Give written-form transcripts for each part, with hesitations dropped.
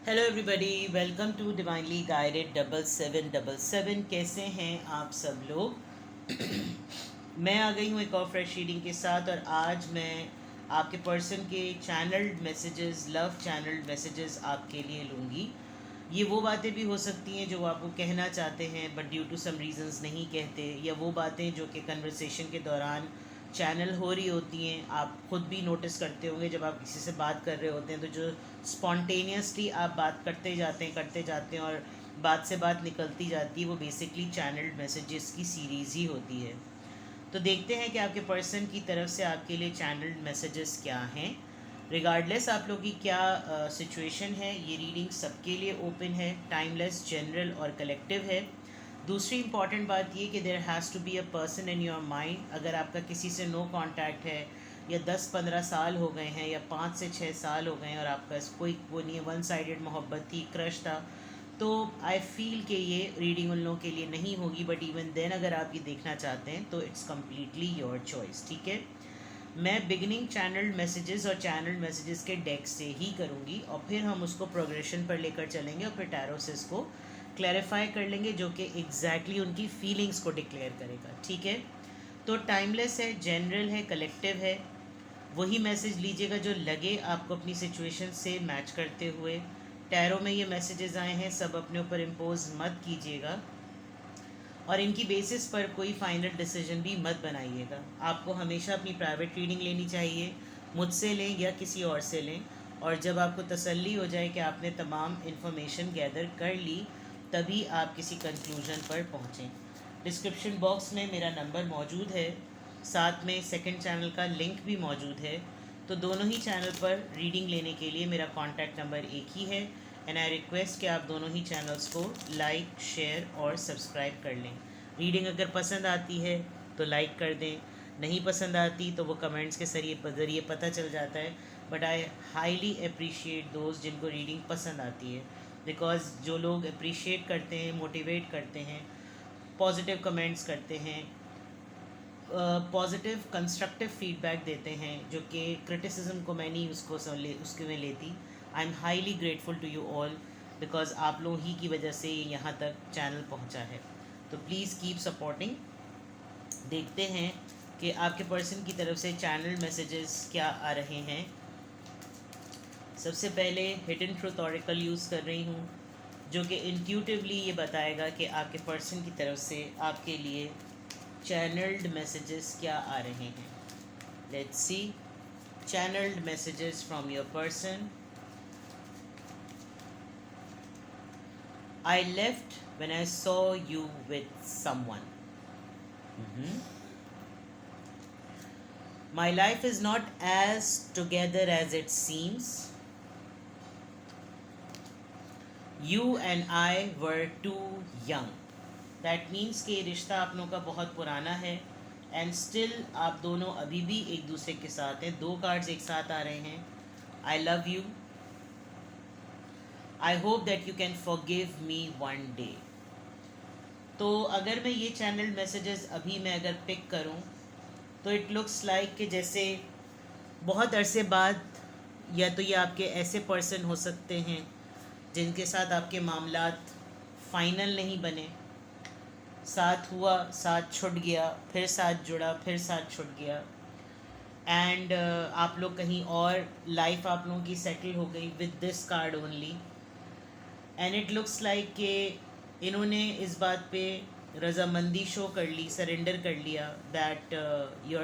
Hello everybody, welcome to divinely guided 7777। कैसे हैं आप सब लोग? मैं आ गई हूँ एक और फ्रेश रीडिंग के साथ, और आज मैं आपके पर्सन के channelled messages, love channelled messages आपके लिए लूँगी। ये वो बातें भी हो सकती हैं जो वो आपको कहना चाहते हैं but due to some reasons नहीं कहते, या वो बातें जो कि कन्वर्सेशन के दौरान चैनल हो रही होती हैं। आप खुद भी नोटिस करते होंगे जब आप किसी से बात कर रहे होते हैं तो जो स्पॉन्टेनियसली आप बात करते जाते हैं और बात से बात निकलती जाती है, वो बेसिकली चैनल्ड मैसेजेस की सीरीज़ ही होती है। तो देखते हैं कि आपके पर्सन की तरफ से आपके लिए चैनल्ड मैसेजेस क्या हैं। रिगार्डलेस आप लोग की क्या सिचुएशन है, ये रीडिंग सबके लिए ओपन है, टाइमलेस, जनरल और कलेक्टिव है। दूसरी इंपॉर्टेंट बात ये कि there has to be a person in your mind. अगर आपका किसी से नो कांटेक्ट है, या 10-15 साल हो गए हैं, या 5 से 6 साल हो गए हैं और आपका कोई वो नहीं है, वन साइडेड मोहब्बत थी, क्रश था, तो आई फील कि ये रीडिंग उन लोगों के लिए नहीं होगी। बट इवन देन अगर आप ये देखना चाहते हैं तो इट्स कम्प्लीटली योर चॉइस, ठीक है। मैं बिगनिंग चैनल्ड मैसेजेस और चैनल्ड मैसेजेस के डेक से ही करूँगी, और फिर हम उसको प्रोग्रेशन पर लेकर चलेंगे और फिर टैरो से इसको क्लैरिफाई कर लेंगे, जो कि एग्जैक्टली उनकी फीलिंग्स को डिक्लेयर करेगा, ठीक है। तो टाइमलेस है, जनरल है, कलेक्टिव है। वही मैसेज लीजिएगा जो लगे आपको अपनी सिचुएशन से मैच करते हुए। टैरो में ये मैसेजेस आए हैं, सब अपने ऊपर इम्पोज मत कीजिएगा, और इनकी बेसिस पर कोई फाइनल डिसीजन भी मत बनाइएगा। आपको हमेशा अपनी प्राइवेट रीडिंग लेनी चाहिए, मुझसे लें या किसी और से लें, और जब आपको तसल्ली हो जाए कि आपने तमाम इन्फॉर्मेशन गैदर कर ली, तभी आप किसी कंक्लूजन पर पहुँचें। डिस्क्रिप्शन बॉक्स में मेरा नंबर मौजूद है, साथ में सेकंड चैनल का लिंक भी मौजूद है। तो दोनों ही चैनल पर रीडिंग लेने के लिए मेरा कॉन्टैक्ट नंबर एक ही है, एंड आई रिक्वेस्ट कि आप दोनों ही चैनल्स को लाइक, शेयर और सब्सक्राइब कर लें। रीडिंग अगर पसंद आती है तो लाइक कर दें, नहीं पसंद आती तो वो कमेंट्स के ज़रिए पता चल जाता है। बट आई हाईली अप्रिशिएट दोस्त जिनको रीडिंग पसंद आती है, बिकॉज जो लोग अप्रिशिएट करते हैं, मोटिवेट करते हैं, पॉजिटिव कमेंट्स करते हैं, पॉजिटिव कंस्ट्रक्टिव फीडबैक देते हैं, जो कि क्रिटिसिज्म को मैं नहीं उसके में लेती। I am highly grateful to you all, because आप लोग ही की वजह से ये यहाँ तक चैनल पहुँचा है। तो प्लीज़ कीप सपोर्टिंग। देखते हैं कि आपके पर्सन की तरफ से चैनल मैसेजेस क्या आ रहे हैं। सबसे पहले हिडन ट्रुथ ऑरेकल यूज़ कर रही हूँ, जो कि इंट्यूटिवली ये बताएगा कि आपके पर्सन की तरफ से आपके लिए चैनल्ड मैसेजेस क्या आ रहे हैं। Let's see channelled messages from your person. I left when I saw you with someone. My life is not as together as it seems. You and I were too young. That means कि ये रिश्ता आप लोगों का बहुत पुराना है, and still आप दोनों अभी भी एक दूसरे के साथ हैं। दो कार्ड्स एक साथ आ रहे हैं। आई love you, I hope that you can forgive me one day. तो अगर मैं ये चैनल मैसेजेस अभी मैं अगर पिक करूं, तो इट लुक्स लाइक कि जैसे बहुत अरसे बाद, या तो ये आपके ऐसे पर्सन हो सकते हैं जिनके साथ आपके मामलात फाइनल नहीं बने, साथ हुआ, साथ छूट गया, फिर साथ जुड़ा, फिर साथ छूट गया, एंड आप लोग कहीं और, लाइफ आप लोगों की सेटल हो गई with this card only. And it looks like कि इन्होंने इस बात पे रज़ामंदी शो कर ली, सरेंडर कर लिया, that you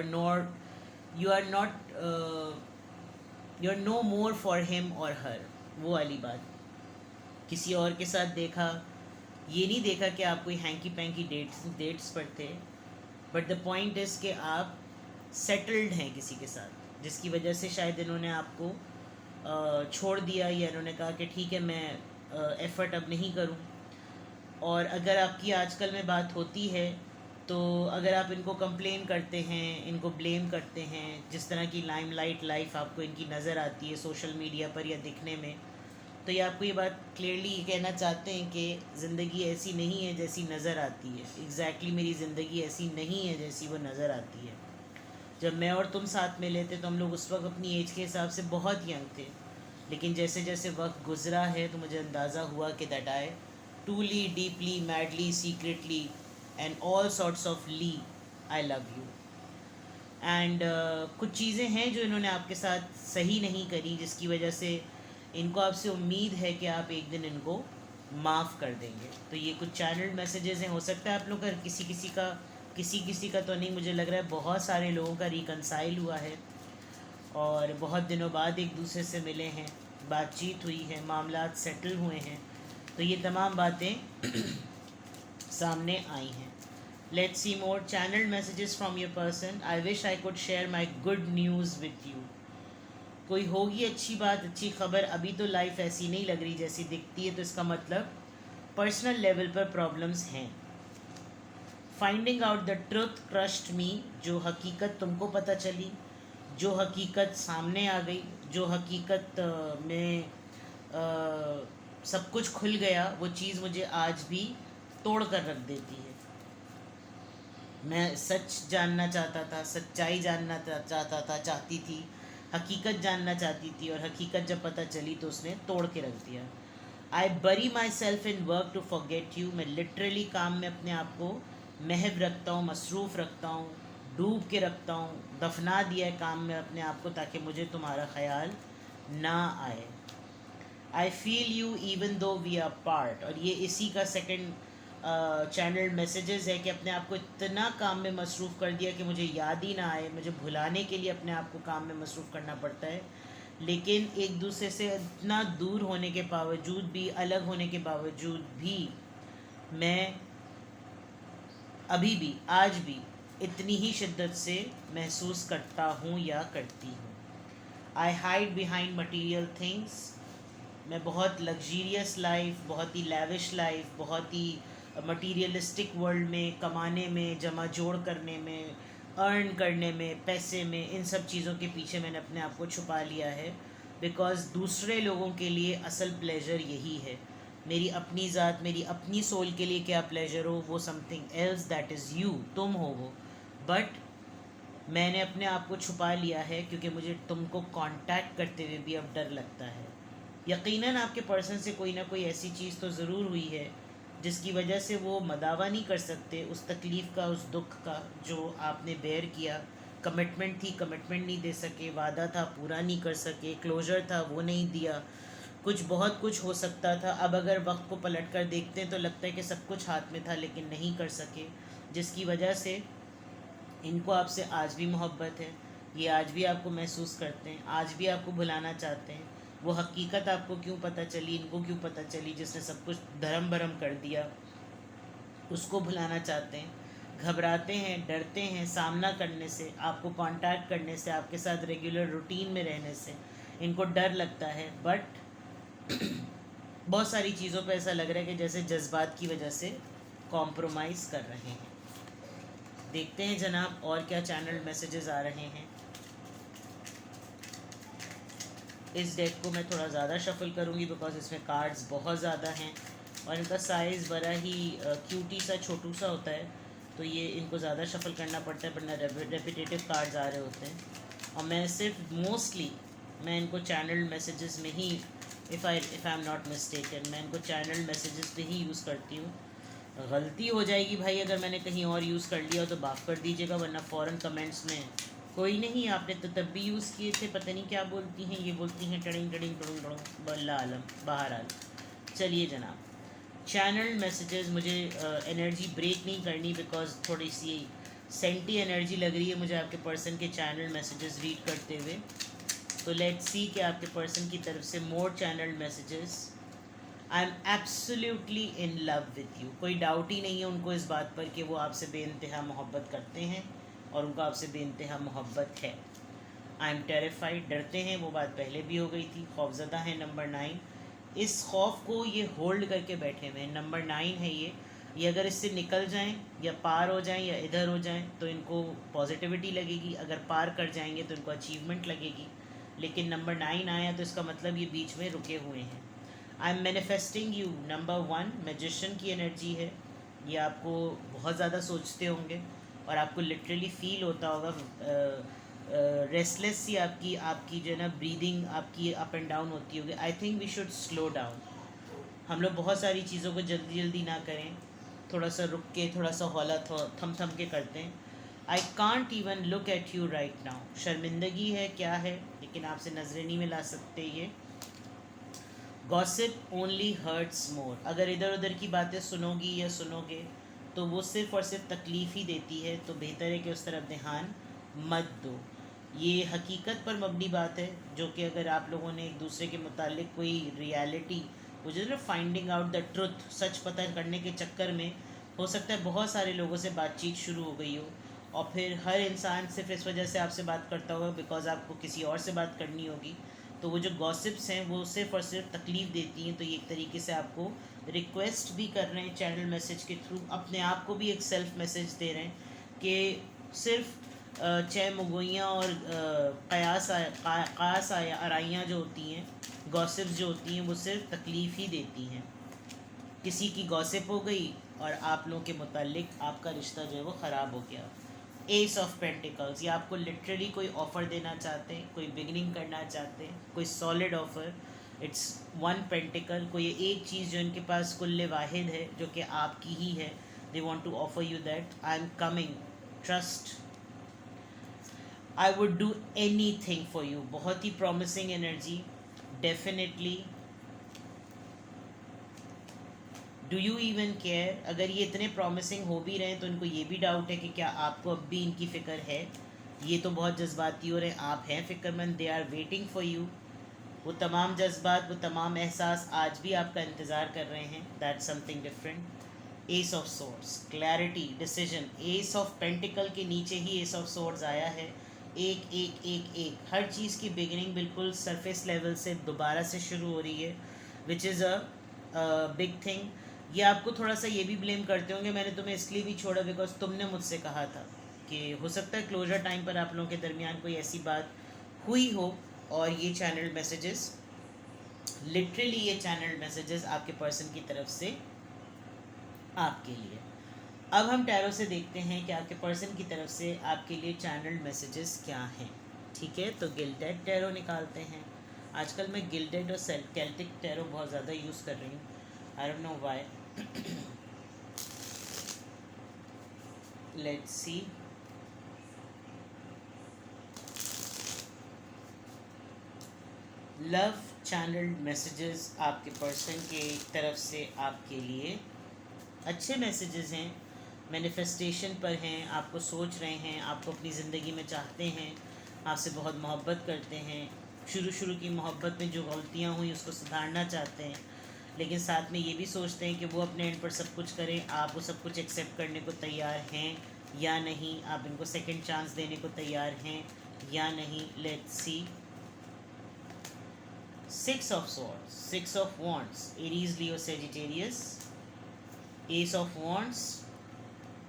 are no more for him और हर। वो वाली बात, किसी और के साथ देखा, ये नहीं देखा कि आप कोई हैंकी पैंकी डेट्स पर थे, बट द पॉइंट इज़ कि आप सेटल्ड हैं किसी के साथ, जिसकी वजह से शायद इन्होंने आपको छोड़ दिया, या इन्होंने कहा कि ठीक है मैं एफ़र्ट अब नहीं करूं। और अगर आपकी आजकल में बात होती है, तो अगर आप इनको कंप्लेन करते हैं, इनको ब्लेम करते हैं, जिस तरह की लाइमलाइट लाइफ आपको इनकी नज़र आती है सोशल मीडिया पर या दिखने में, तो ये आपको ये बात क्लियरली कहना चाहते हैं कि ज़िंदगी ऐसी नहीं है जैसी नज़र आती है। एग्जैक्टली मेरी ज़िंदगी ऐसी नहीं है जैसी वो नज़र आती है। जब मैं और तुम साथ में लेते तो हम लोग उस वक्त अपनी एज के हिसाब से बहुत यंग थे, लेकिन जैसे जैसे वक्त गुजरा है तो मुझे अंदाज़ा हुआ कि that I truly deeply madly secretly and all sorts of ली आई लव यू। एंड कुछ चीज़ें हैं जो इन्होंने आपके साथ सही नहीं करी, जिसकी वजह से इनको आपसे उम्मीद है कि आप एक दिन इनको माफ़ कर देंगे। तो ये कुछ चैनल मैसेजेस हैं, हो सकता है आप लोग का किसी किसी का तो नहीं, मुझे लग रहा है बहुत सारे लोगों का रिकनसाइल हुआ है और बहुत दिनों बाद एक दूसरे से मिले हैं, बातचीत हुई है, मामलात सेटल हुए हैं, तो ये तमाम बातें सामने आई हैं। Let's see more channel messages from your person. I wish I could share my good news with you. कोई होगी अच्छी बात, अच्छी खबर। अभी तो लाइफ ऐसी नहीं लग रही जैसी दिखती है, तो इसका मतलब पर्सनल लेवल पर प्रॉब्लम्स हैं। Finding out the truth crushed me. जो हकीकत तुमको पता चली, जो हकीकत सामने आ गई, जो हकीकत में सब कुछ खुल गया, वो चीज़ मुझे आज भी तोड़ कर रख देती है। मैं सच जानना चाहता था, सच्चाई जानना चाहता था, चाहती थी, हकीकत जानना चाहती थी, और हकीकत जब पता चली तो उसने तोड़ के रख दिया। I bury myself in work to forget you. मैं लिटरली काम में अपने आप को महव रखता हूँ, मसरूफ़ रखता हूँ, डूब के रखता हूँ, दफना दिया है काम में अपने आप को ताकि मुझे तुम्हारा ख्याल ना आए। I feel you even though we are part. और ये इसी का सेकंड चैनल मैसेजेस है कि अपने आप को इतना काम में मसरूफ़ कर दिया कि मुझे याद ही ना आए। मुझे भुलाने के लिए अपने आप को काम में मसरूफ़ करना पड़ता है, लेकिन एक दूसरे से इतना दूर होने के बावजूद भी, अलग होने के बावजूद भी, मैं अभी भी, आज भी इतनी ही शिद्दत से महसूस करता हूँ या करती हूँ। आई हाइड बिहाइंड मटीरियल थिंग्स। मैं बहुत लग्जीरियस लाइफ, बहुत ही लैविश लाइफ, बहुत ही मटीरियलिस्टिक वर्ल्ड में, कमाने में, जमा जोड़ करने में, अर्न करने में, पैसे में, इन सब चीज़ों के पीछे मैंने अपने आप को छुपा लिया है। बिकॉज़ दूसरे लोगों के लिए असल प्लेजर यही है। मेरी अपनी ज़ात, मेरी अपनी सोल के लिए क्या प्लेजर हो, वो something else, that is you, तुम हो वो। बट मैंने अपने आप को छुपा लिया है क्योंकि मुझे तुमको कांटेक्ट करते हुए भी अब डर लगता है। यकीनन आपके पर्सन से कोई ना कोई ऐसी चीज़ तो ज़रूर हुई है जिसकी वजह से वो मदावा नहीं कर सकते उस तकलीफ़ का, उस दुख का जो आपने बेयर किया। कमिटमेंट थी, कमिटमेंट नहीं दे सके, वादा था, पूरा नहीं कर सके, क्लोजर था, वो नहीं दिया, कुछ बहुत कुछ हो सकता था। अब अगर वक्त को पलट कर देखते हैं तो लगता है कि सब कुछ हाथ में था लेकिन नहीं कर सके, जिसकी वजह से इनको आपसे आज भी मोहब्बत है। ये आज भी आपको महसूस करते हैं, आज भी आपको भुलाना चाहते हैं। वो हकीकत आपको क्यों पता चली, इनको क्यों पता चली, जिसने सब कुछ धर्म भरम कर दिया, उसको भुलाना चाहते हैं। घबराते हैं, डरते हैं सामना करने से, आपको कांटेक्ट करने से, आपके साथ रेगुलर रूटीन में रहने से इनको डर लगता है। बट बहुत सारी चीज़ों पे ऐसा लग रहा है कि जैसे जज्बात की वजह से कॉम्प्रोमाइज़ कर रहे हैं। देखते हैं जनाब और क्या चैनल मैसेजेस आ रहे हैं। इस डेक को मैं थोड़ा ज़्यादा शफल करूँगी बिकॉज इसमें कार्ड्स बहुत ज़्यादा हैं और इनका साइज़ बड़ा ही क्यूटी सा, छोटू सा होता है, तो ये इनको ज़्यादा शफल करना पड़ता है, वरना रेपिटेटिव कार्ड्स आ रहे होते हैं। और मैं सिर्फ मोस्टली मैं इनको चैनल मैसेजेस में ही, if I am not mistaken, मैं इनको चैनल मैसेजेस पे ही यूज़ करती हूँ। गलती हो जाएगी भाई अगर मैंने कहीं और यूज़ कर लिया तो माफ़ कर दीजिएगा, वरना फ़ौरन कमेंट्स में कोई नहीं, आपने तो तब भी यूज़ किए थे, पता नहीं क्या बोलती हैं, ये बोलती हैं टड़िंग टड़िंग टड़ुंग टड़ुंग, बल्ला आलम बाहर आल। चलिए जनाब, चैनल मैसेजेस, मुझे एनर्जी ब्रेक नहीं करनी बिकॉज थोड़ी सी सेंटी एनर्जी लग रही है मुझे आपके पर्सन के चैनल मैसेजेस रीड करते हुए। तो लेट्स सी कि आपके पर्सन की तरफ से more channel messages. I am absolutely in love with you. कोई डाउट ही नहीं है उनको इस बात पर कि वो आपसे बेइंतहा मोहब्बत करते हैं और उनको आपसे बेइंतहा मोहब्बत है। आई एम टेरिफाइड, डरते हैं, वो बात पहले भी हो गई थी। खौफज़दा है नंबर 9। इस खौफ को ये होल्ड करके बैठे हुए हैं। नंबर 9 है ये अगर इससे निकल जाएं या पार हो जाएं या इधर हो जाएं तो इनको पॉजिटिविटी लगेगी, अगर पार कर जाएंगे तो इनको अचीवमेंट लगेगी। लेकिन नंबर 9 आया तो इसका मतलब ये बीच में रुके हुए हैं। I am manifesting you, number 1 magician की एनर्जी है। ये आपको बहुत ज़्यादा सोचते होंगे और आपको लिटरली फील होता होगा रेस्टलेस सी आपकी आपकी जो है ना ब्रीदिंग आपकी अप एंड डाउन होती होगी, I think we should slow down. हम लोग बहुत सारी चीज़ों को जल्दी जल्दी ना करें, थोड़ा सा रुक के थोड़ा सा हौला थम थम के करते हैं। I can't even look at you right now. शर्मिंदगी है क्या है, लेकिन आपसे नजरें नहीं मिला सकते ये। गॉसिप ओनली हर्ट्स मोर। अगर इधर उधर की बातें सुनोगी या सुनोगे तो वो सिर्फ़ और सिर्फ तकलीफ़ ही देती है, तो बेहतर है कि उस तरफ ध्यान मत दो। ये हकीकत पर मबनी बात है, जो कि अगर आप लोगों ने एक दूसरे के मुतालिक कोई रियलिटी, वो जो है ना फाइंडिंग आउट द ट्रुथ, सच पता करने के चक्कर में हो सकता है बहुत सारे लोगों से बातचीत शुरू हो गई हो, और फिर हर इंसान सिर्फ इस वजह से आपसे बात करता होगा बिकॉज आपको किसी और से बात करनी होगी। तो वो जो गॉसिप्स हैं वो सिर्फ और सिर्फ तकलीफ़ देती हैं। तो ये एक तरीके से आपको रिक्वेस्ट भी कर रहे हैं चैनल मैसेज के थ्रू, अपने आप को भी एक सेल्फ मैसेज दे रहे हैं कि सिर्फ चय मुगोइयाँ और क़यास आराइयाँ जो होती हैं, गॉसिप्स जो होती हैं, वो सिर्फ तकलीफ़ ही देती हैं। किसी की गॉसिप हो गई और आप लोगों के मुतालिक आपका रिश्ता जो है वो ख़राब हो गया। एस ऑफ पेंटिकल्स, ये आपको लिटरली कोई ऑफ़र देना चाहते हैं, कोई बिगनिंग करना चाहते हैं, कोई solid offer. It's one pentacle, कोई एक चीज़ जो इनके पास कुल्ले वाहिद है जो कि आपकी ही है। They want to offer you that I am coming, trust, I would do anything for you. बहुत ही promising energy, definitely. Do you even care. अगर ये इतने प्रॉमिसिंग हो भी रहे हैं तो इनको ये भी डाउट है कि क्या आपको अब भी इनकी फ़िक्र है। ये तो बहुत जज्बाती हो रहे हैं, आप हैं फ़िक्रमंद, they are waiting for you. वो तमाम जज्बात, वो तमाम एहसास आज भी आपका इंतज़ार कर रहे हैं। That's something different. S of swords, clarity, decision. S of pentacle के नीचे ही एस ऑफ सोर्ड्स आया है। एक एक एक एक, हर चीज़ की बिगिनिंग बिल्कुल सरफेस लेवल से दोबारा से शुरू हो रही है, which is a big thing. ये आपको थोड़ा सा ये भी ब्लेम करते होंगे, मैंने तुम्हें इसलिए भी छोड़ा बिकॉज तुमने मुझसे कहा था कि हो सकता है क्लोजर टाइम पर आप लोगों के दरमियान कोई ऐसी बात हुई हो। और ये चैनल मैसेजेस, लिटरली ये चैनल मैसेजेस आपके पर्सन की तरफ से आपके लिए। अब हम टैरो से देखते हैं कि आपके पर्सन की तरफ से आपके लिए चैनल मैसेजेस क्या हैं। ठीक है, तो गिल्डेड टैरो निकालते हैं। आजकल मैं गिल्डेड और केल्टिक टैरो बहुत ज़्यादा यूज़ कर रही हूँ, I don't know why. Let's see. Love channelled messages आपके पर्सन के तरफ से आपके लिए अच्छे मैसेजेस हैं, मैनिफेस्टेशन पर हैं, आपको सोच रहे हैं, आपको अपनी ज़िंदगी में चाहते हैं, आपसे बहुत मोहब्बत करते हैं। शुरू की मोहब्बत में जो गलतियाँ हुई उसको सुधारना चाहते हैं, लेकिन साथ में ये भी सोचते हैं कि वो अपने एंड पर सब कुछ करें। आप वो सब कुछ एक्सेप्ट करने को तैयार हैं या नहीं, आप इनको सेकंड चांस देने को तैयार हैं या नहीं। Let's see. 6 of swords, 6 of wands, Aries, Leo, Sagittarius. S of wands,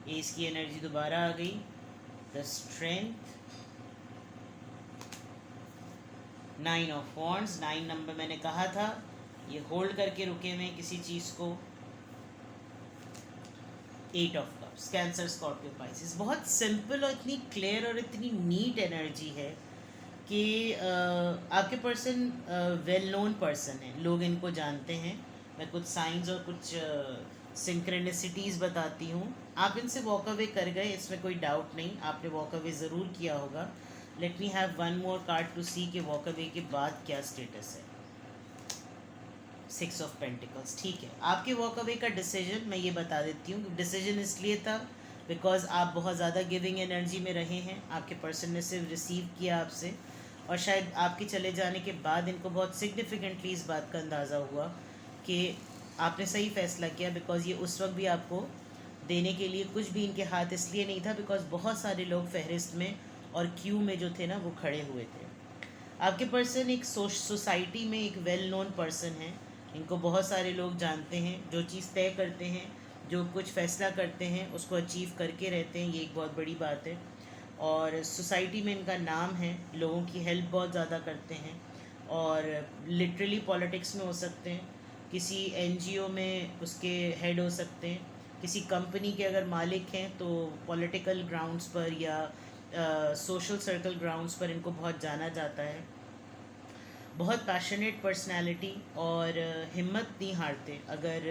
S की एनर्जी दोबारा आ गई। The strength, 9 of wands, 9 number मैंने कहा था ये होल्ड करके रुके हुए किसी चीज़ को। 8 of cups, cancer, Scorpio, Pisces. बहुत सिंपल और इतनी क्लियर और इतनी नीट एनर्जी है कि आपके पर्सन वेल नोन पर्सन है, लोग इनको जानते हैं। मैं कुछ साइंस और कुछ सिंक्रेनिसिटीज़ बताती हूँ। आप इनसे वॉक अवे कर गए, इसमें कोई डाउट नहीं, आपने वॉक अवे ज़रूर किया होगा। Let me have one more card to see कि वॉक अवे के बाद क्या स्टेटस है। 6 ऑफ पेंटिकल्स, ठीक है। आपके वॉक अवे का डिसीजन मैं ये बता देती हूँ। डिसीजन इसलिए था बिकॉज आप बहुत ज़्यादा गिविंग एनर्जी में रहे हैं, आपके पर्सन ने सिर्फ रिसीव किया आपसे, और शायद आपके चले जाने के बाद इनको बहुत सिग्निफिकेंटली इस बात का अंदाज़ा हुआ कि आपने सही फ़ैसला किया। बिकॉज ये उस वक्त भी आपको देने के लिए कुछ भी इनके हाथ इसलिए नहीं था बिकॉज बहुत सारे लोग फहरिस्त में और क्यू में जो थे ना वो खड़े हुए थे। आपके पर्सन एक सोसाइटी में एक वेल नोन पर्सन है, इनको बहुत सारे लोग जानते हैं। जो चीज़ तय करते हैं, जो कुछ फ़ैसला करते हैं, उसको अचीव करके रहते हैं, ये एक बहुत बड़ी बात है। और सोसाइटी में इनका नाम है, लोगों की हेल्प बहुत ज़्यादा करते हैं, और लिटरली पॉलिटिक्स में हो सकते हैं, किसी एनजीओ में उसके हेड हो सकते हैं, किसी कंपनी के अगर मालिक हैं तो पॉलिटिकल ग्राउंड्स पर या सोशल सर्कल ग्राउंड्स पर इनको बहुत जाना जाता है। बहुत पैशनेट पर्सनालिटी और हिम्मत नहीं हारते। अगर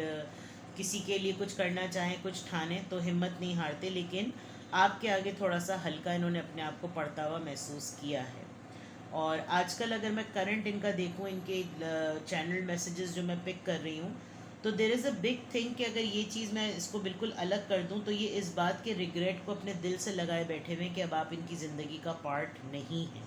किसी के लिए कुछ करना चाहें, कुछ ठाने तो हिम्मत नहीं हारते, लेकिन आपके आगे थोड़ा सा हल्का इन्होंने अपने आप को पड़ता हुआ महसूस किया है। और आजकल अगर मैं करंट इनका देखूं, इनके चैनल मैसेजेस जो मैं पिक कर रही हूँ, तो there is a big thing कि अगर ये चीज़ मैं इसको बिल्कुल अलग कर दूं तो ये इस बात के रिग्रेट को अपने दिल से लगाए बैठे हुए कि अब आप इनकी ज़िंदगी का पार्ट नहीं हैं।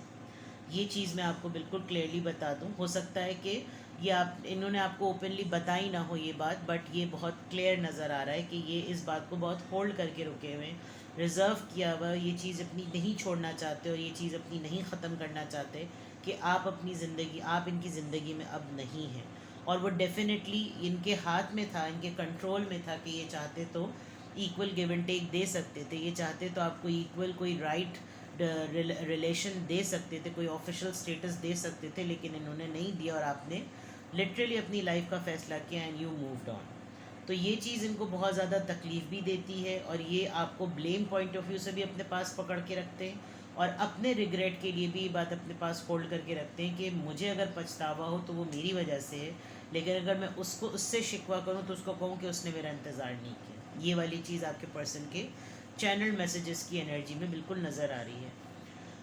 ये चीज़ मैं आपको बिल्कुल क्लियरली बता दूं। हो सकता है कि ये आप इन्होंने आपको ओपनली बताई ना हो ये बात, बट ये बहुत क्लियर नज़र आ रहा है कि ये इस बात को बहुत होल्ड करके रुके हुए हैं, रिज़र्व किया हुआ, ये चीज़ अपनी नहीं छोड़ना चाहते और ये चीज़ अपनी नहीं ख़त्म करना चाहते कि आप अपनी ज़िंदगी, आप इनकी ज़िंदगी में अब नहीं हैं। और वो डेफिनेटली इनके हाथ में था, इनके कंट्रोल में था कि ये चाहते तो इक्वल गिव एंड टेक दे सकते थे, ये चाहते तो आपको इक्वल कोई राइट रिलेशन दे सकते थे, कोई ऑफिशियल स्टेटस दे सकते थे, लेकिन इन्होंने नहीं दिया और आपने लिटरली अपनी लाइफ का फ़ैसला किया एंड यू मूव्ड ऑन। तो ये चीज़ इनको बहुत ज़्यादा तकलीफ़ भी देती है और ये आपको ब्लेम पॉइंट ऑफ व्यू से भी अपने पास पकड़ के रखते हैं और अपने रिग्रेट के लिए भी ये बात अपने पास होल्ड करके रखते हैं कि मुझे अगर पछतावा हो तो वो मेरी वजह से है, लेकिन अगर मैं उसको उससे शिकवा करूँ तो उसको कहूँ कि उसने मेरा इंतज़ार नहीं किया। ये वाली चीज़ आपके पर्सन के चैनल मैसेजेस की एनर्जी में बिल्कुल नज़र आ रही है।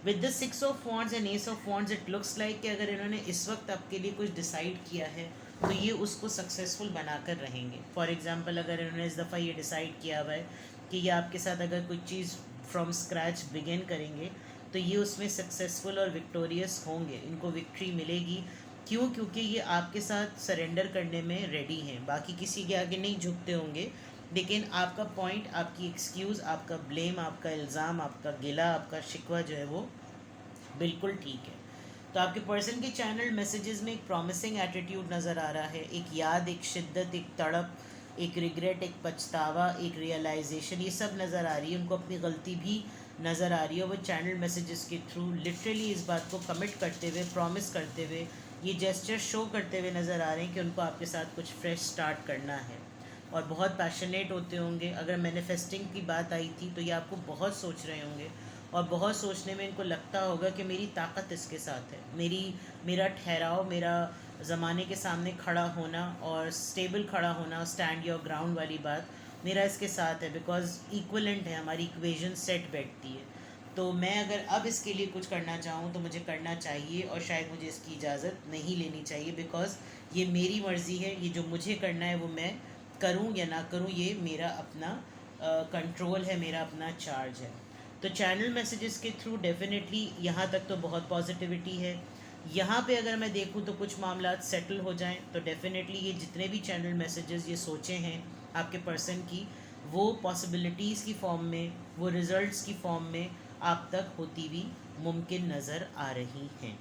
With the 6 of wands and S of wands it looks like कि अगर इन्होंने इस वक्त आपके लिए कुछ डिसाइड किया है तो ये उसको सक्सेसफुल बनाकर रहेंगे। फॉर एग्जांपल, अगर इन्होंने इस दफ़ा ये डिसाइड किया हुआ है कि ये आपके साथ अगर कुछ चीज़ फ्रॉम स्क्रैच बिगिन करेंगे तो ये उसमें सक्सेसफुल और विक्टोरियस होंगे, इनको विक्ट्री मिलेगी। क्यों? क्योंकि ये आपके साथ सरेंडर करने में रेडी हैं, बाकी किसी के आगे नहीं झुकते होंगे, लेकिन आपका पॉइंट, आपकी एक्सक्यूज़, आपका ब्लेम, आपका इल्ज़ाम, आपका गिला, आपका शिकवा जो है वो बिल्कुल ठीक है। तो आपके पर्सन के चैनल मैसेजेस में एक प्रॉमिसिंग एटीट्यूड नज़र आ रहा है, एक याद, एक शिद्दत, एक तड़प, एक रिग्रेट, एक पछतावा, एक रियलाइजेशन, ये सब नज़र आ रही है। उनको अपनी गलती भी नज़र आ रही है। वो चैनल मैसेजेस के थ्रू लिटरली इस बात को कमिट करते हुए, प्रॉमिस करते हुए, ये जेस्चर शो करते हुए नज़र आ रहे हैं कि उनको आपके साथ कुछ फ्रेश स्टार्ट करना है और बहुत पैशनेट होते होंगे। अगर मैनिफेस्टिंग की बात आई थी तो ये आपको बहुत सोच रहे होंगे और बहुत सोचने में इनको लगता होगा कि मेरी ताकत इसके साथ है, मेरा ठहराव, मेरा ज़माने के सामने खड़ा होना और स्टेबल खड़ा होना, स्टैंड योर ग्राउंड वाली बात मेरा इसके साथ है, बिकॉज इक्वलेंट है, हमारी इक्वेशन सेट बैठती है। तो मैं अगर अब इसके लिए कुछ करना चाहूँ तो मुझे करना चाहिए और शायद मुझे इसकी इजाज़त नहीं लेनी चाहिए, बिकॉज़ ये मेरी मर्ज़ी है, ये जो मुझे करना है वो मैं करूँ या ना करूँ, ये मेरा अपना कंट्रोल है, मेरा अपना चार्ज है। तो चैनल मैसेजेस के थ्रू डेफिनेटली यहाँ तक तो बहुत पॉजिटिविटी है। यहाँ पे अगर मैं देखूँ तो कुछ मामला सेटल हो जाएं तो डेफिनेटली ये जितने भी चैनल मैसेजेस ये सोचे हैं आपके पर्सन की, वो पॉसिबिलिटीज़ की फॉर्म में, वो रिज़ल्ट्स की फॉर्म में आप तक होती हुई मुमकिन नज़र आ रही हैं।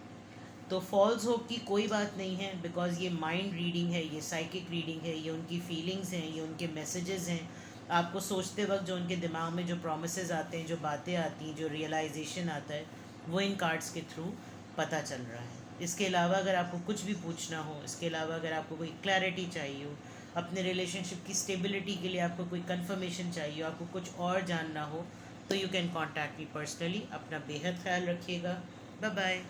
तो फॉल्स होप की कोई बात नहीं है, बिकॉज़ ये माइंड रीडिंग है, ये साइकिक रीडिंग है, ये उनकी फीलिंग्स हैं, ये उनके मैसेजेस हैं। आपको सोचते वक्त जो उनके दिमाग में जो प्रोमिसेस आते हैं, जो बातें आती हैं, जो रियलाइजेशन आता है, वो इन कार्ड्स के थ्रू पता चल रहा है। इसके अलावा अगर आपको कुछ भी पूछना हो, इसके अलावा अगर आपको कोई क्लैरिटी चाहिए हो, अपने रिलेशनशिप की स्टेबिलिटी के लिए आपको कोई कंफर्मेशन चाहिए हो, आपको कुछ और जानना हो, तो you can contact me personally. अपना बेहद ख्याल रखिएगा। Bye bye.